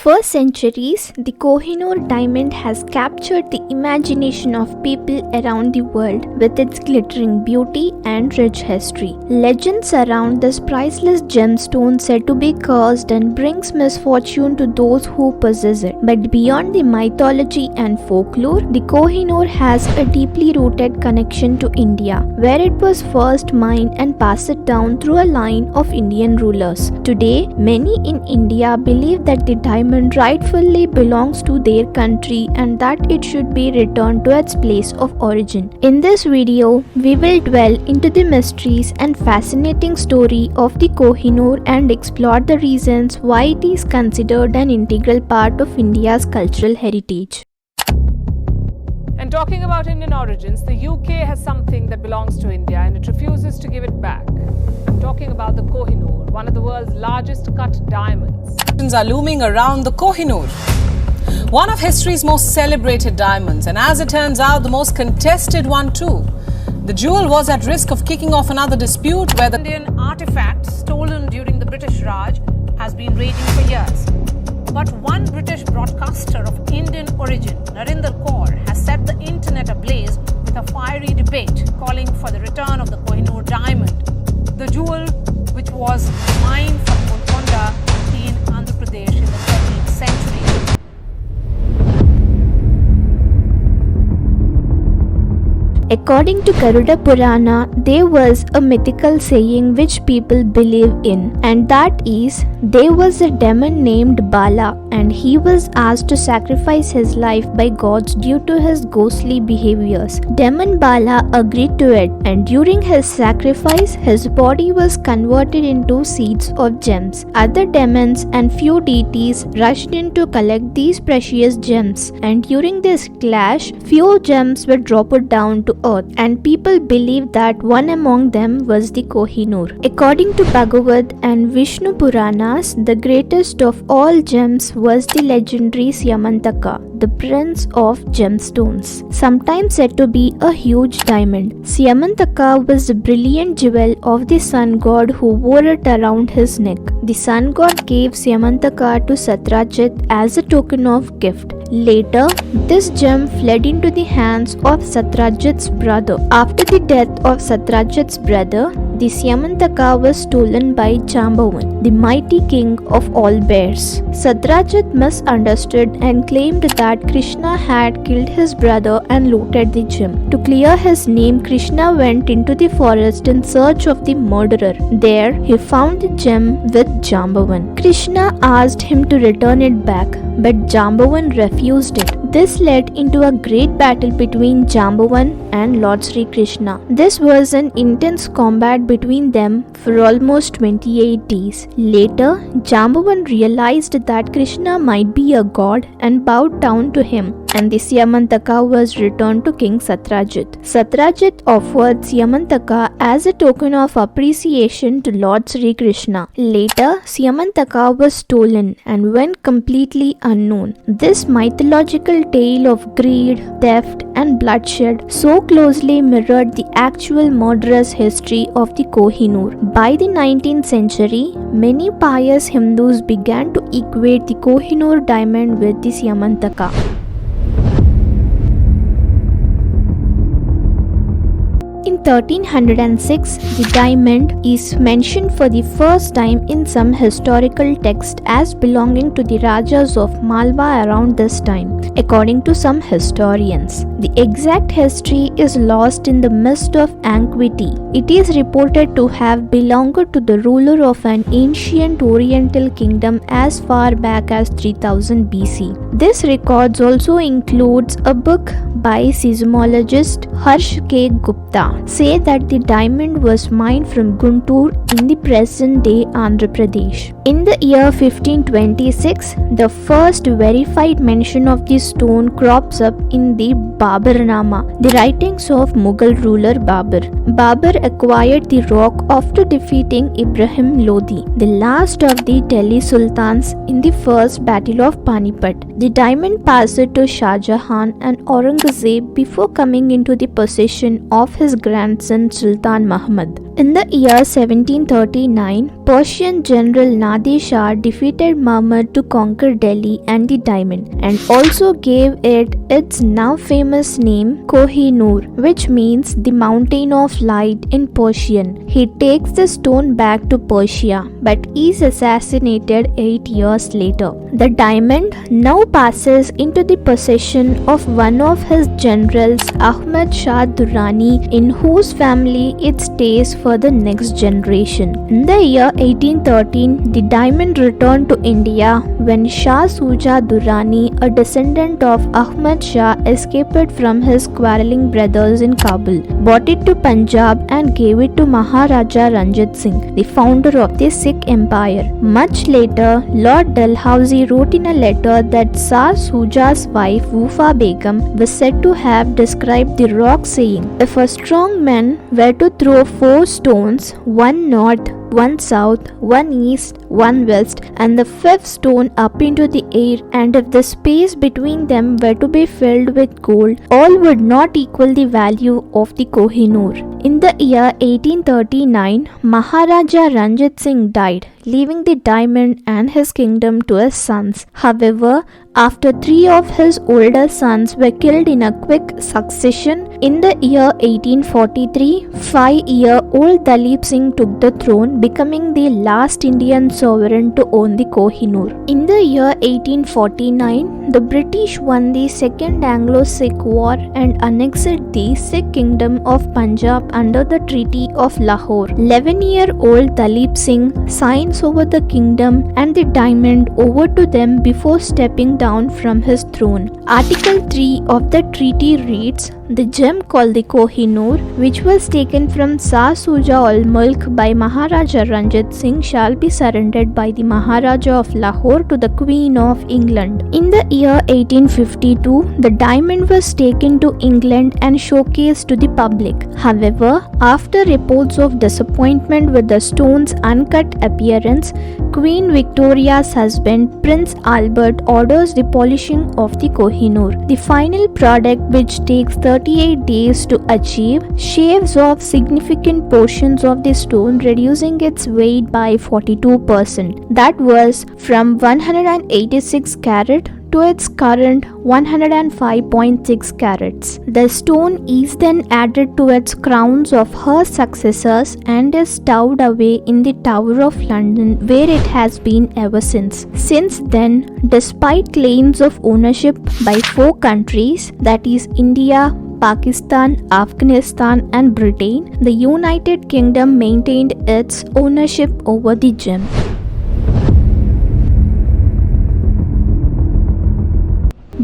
For centuries, the Kohinoor diamond has captured the imagination of people around the world with its glittering beauty and rich history. Legends surround this priceless gemstone said to be cursed and brings misfortune to those who possess it. But beyond the mythology and folklore, the Kohinoor has a deeply rooted connection to India, where it was first mined and passed down through a line of Indian rulers. Today, many in India believe that the diamond rightfully belongs to their country and that it should be returned to its place of origin. In this video, we will dwell into the mysteries and fascinating story of the Kohinoor and explore the reasons why it is considered an integral part of India's cultural heritage. And talking about Indian origins, the UK has something that belongs to India and it refuses to give it back. I'm talking about the Kohinoor, one of the world's largest cut diamonds. Are looming around the Kohinoor, one of history's most celebrated diamonds, and as it turns out, the most contested one too. The jewel was at risk of kicking off another dispute where the Indian artifact stolen during the British Raj has been raging for years. But one British broadcaster of Indian origin, Haritha Lekha, has set the internet ablaze with a fiery debate calling for the return of the Kohinoor diamond, the jewel which was mined from Golconda in Andhra Pradesh in the 13th century. According to Garuda Purana, there was a mythical saying which people believe in, and that is, there was a demon named Bala and he was asked to sacrifice his life by gods due to his ghostly behaviors. Demon Bala agreed to it, and during his sacrifice, his body was converted into seeds of gems. Other demons and few deities rushed in to collect these precious gems, and during this clash, few gems were dropped down to earth, and people believed that one among them was the Kohinoor. According to Bhagavad and Vishnu Puranas, the greatest of all gems was the legendary Syamantaka, the prince of gemstones, sometimes said to be a huge diamond. Syamantaka was a brilliant jewel of the sun god who wore it around his neck. The sun god gave Syamantaka to Satyajit as a token of gift. Later, this gem fled into the hands of Satyajit's brother. After the death of Satyajit's brother, the Syamantaka was stolen by Jambavan, the mighty king of all bears. Satyajit misunderstood and claimed that Krishna had killed his brother and looted the gem. To clear his name, Krishna went into the forest in search of the murderer. There, he found the gem with Jambavan. Krishna asked him to return it back, but Jambavan refused it. This led into a great battle between Jambavan and Lord Sri Krishna. This was an intense combat between them for almost 28 days. Later, Jambavan realized that Krishna might be a god and bowed down to him, and the Syamantaka was returned to King Satyajit. Satyajit offered Syamantaka as a token of appreciation to Lord Sri Krishna. Later, Syamantaka was stolen and went completely unknown. This mythological tale of greed, theft, and bloodshed so closely mirrored the actual murderous history of the Kohinoor. By the 19th century, many pious Hindus began to equate the Kohinoor diamond with the Syamantaka. In 1306, the diamond is mentioned for the first time in some historical text as belonging to the Rajas of Malwa around this time, according to some historians. The exact history is lost in the mist of antiquity. It is reported to have belonged to the ruler of an ancient Oriental kingdom as far back as 3000 BC. This records also includes a book by seismologist Harsh K. Gupta say that the diamond was mined from Guntur in the present-day Andhra Pradesh. In the year 1526, the first verified mention of the stone crops up in the Baburnama, the writings of Mughal ruler Babur. Babur acquired the rock after defeating Ibrahim Lodi, the last of the Delhi Sultans in the first battle of Panipat. The diamond passed to Shah Jahan and Aurangzeb before coming into the possession of his grandson Sultan Muhammad. In the year 1739, Persian General Nadir Shah defeated Muhammad to conquer Delhi and the diamond, and also gave it its now famous name Kohinoor, which means the mountain of light in Persian. He takes the stone back to Persia, but is assassinated 8 years later. The diamond now passes into the possession of one of his generals, Ahmad Shah Durrani, in whose family it stays for the next generation. In the year 1813, the diamond returned to India when Shah Shuja Durrani, a descendant of Ahmad Shah, escaped from his quarreling brothers in Kabul, brought it to Punjab and gave it to Maharaja Ranjit Singh, the founder of the Sikh Empire. Much later, Lord Dalhousie wrote in a letter that Shah Shuja's wife Wufa Begum was said to have described the rock, saying, "If a strong man were to throw 4 stones, one north, one south, one east, one west, and the 5th stone up into the air, and if the space between them were to be filled with gold, all would not equal the value of the Kohinoor." In the year 1839, Maharaja Ranjit Singh died, leaving the diamond and his kingdom to his sons. However, after 3 of his older sons were killed in a quick succession, in the year 1843, 5-year-old Dalip Singh took the throne, becoming the last Indian sovereign to own the Kohinoor. In the year 1849, the British won the Second Anglo-Sikh War and annexed the Sikh kingdom of Punjab under the Treaty of Lahore. 11-year-old Dalip Singh signs over the kingdom and the diamond over to them before stepping down from his throne. Article 3 of the treaty reads, "The gem called the Kohinoor, which was taken from Shah Shuja ul Mulk by Maharaja Ranjit Singh, shall be surrendered by the Maharaja of Lahore to the Queen of England." In the year 1852, the diamond was taken to England and showcased to the public. However, after reports of disappointment with the stone's uncut appearance, Queen Victoria's husband, Prince Albert, orders the polishing of the Kohinoor. The final product, which takes 38 days to achieve, shaves off significant portions of the stone, reducing its weight by 42%. That was from 186 carat to its current 105.6 carats. The stone is then added to its crowns of her successors and is stowed away in the Tower of London, where it has been ever since. Since then, despite claims of ownership by 4 countries, that is India, Pakistan, Afghanistan and Britain, the United Kingdom maintained its ownership over the gem.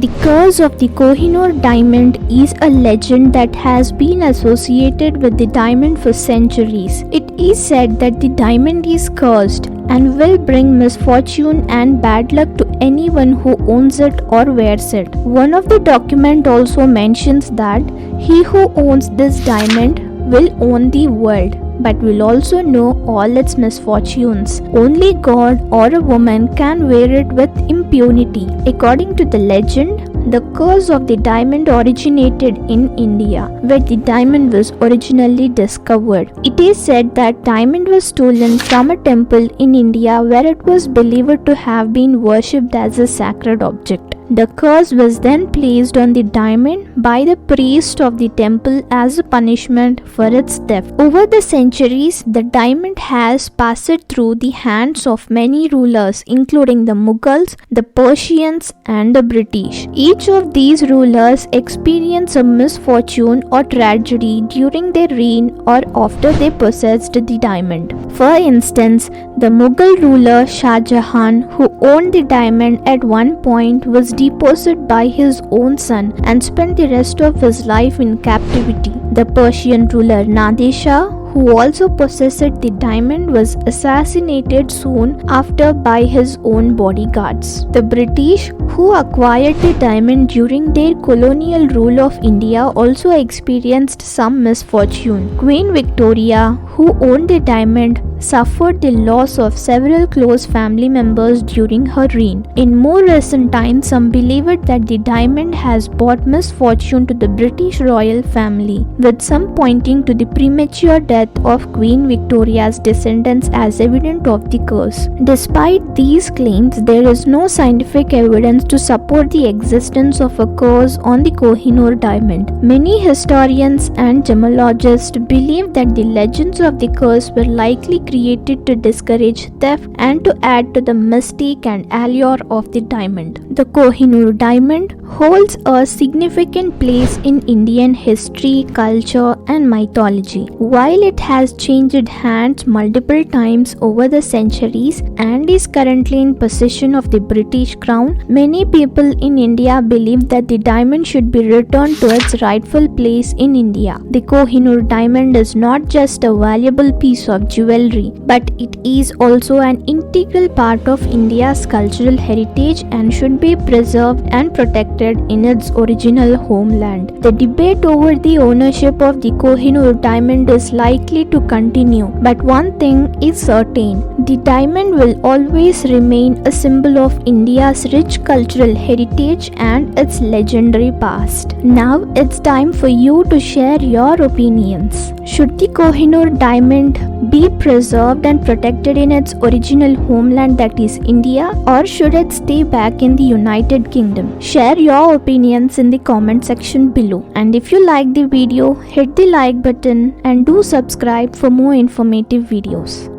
The curse of the Kohinoor diamond is a legend that has been associated with the diamond for centuries. It is said that the diamond is cursed and will bring misfortune and bad luck to anyone who owns it or wears it. One of the documents also mentions that he who owns this diamond will own the world, but will also know all its misfortunes. Only God or a woman can wear it with impunity. According to the legend, the curse of the diamond originated in India, where the diamond was originally discovered. It is said that diamond was stolen from a temple in India where it was believed to have been worshipped as a sacred object. The curse was then placed on the diamond by the priest of the temple as a punishment for its theft. Over the centuries, the diamond has passed through the hands of many rulers, including the Mughals, the Persians, and the British. Each of these rulers experienced a misfortune or tragedy during their reign or after they possessed the diamond. For instance, the Mughal ruler Shah Jahan, who owned the diamond at one point, was deposed by his own son and spent the rest of his life in captivity. The Persian ruler Nadir Shah, who also possessed the diamond, was assassinated soon after by his own bodyguards. The British, who acquired the diamond during their colonial rule of India, also experienced some misfortune. Queen Victoria, who owned the diamond, suffered the loss of several close family members during her reign. In more recent times, some believed that the diamond has brought misfortune to the British royal family, with some pointing to the premature death of Queen Victoria's descendants as evidence of the curse. Despite these claims, there is no scientific evidence to support the existence of a curse on the Kohinoor diamond. Many historians and gemologists believe that the legends of the curse were likely created to discourage theft and to add to the mystique and allure of the diamond. The Kohinoor diamond holds a significant place in Indian history, culture, and mythology. While it has changed hands multiple times over the centuries and is currently in possession of the British Crown, many people in India believe that the diamond should be returned to its rightful place in India. The Kohinoor diamond is not just a valuable piece of jewelry, but it is also an integral part of India's cultural heritage and should be preserved and protected in its original homeland. The debate over the ownership of the Kohinoor diamond is likely to continue, but one thing is certain: the diamond will always remain a symbol of India's rich cultural heritage and its legendary past. Now it's time for you to share your opinions. Should the Kohinoor diamond be preserved and protected in its original homeland, that is India, or should it stay back in the United Kingdom? Share your opinions in the comment section below. And if you like the video, hit the like button and do subscribe for more informative videos.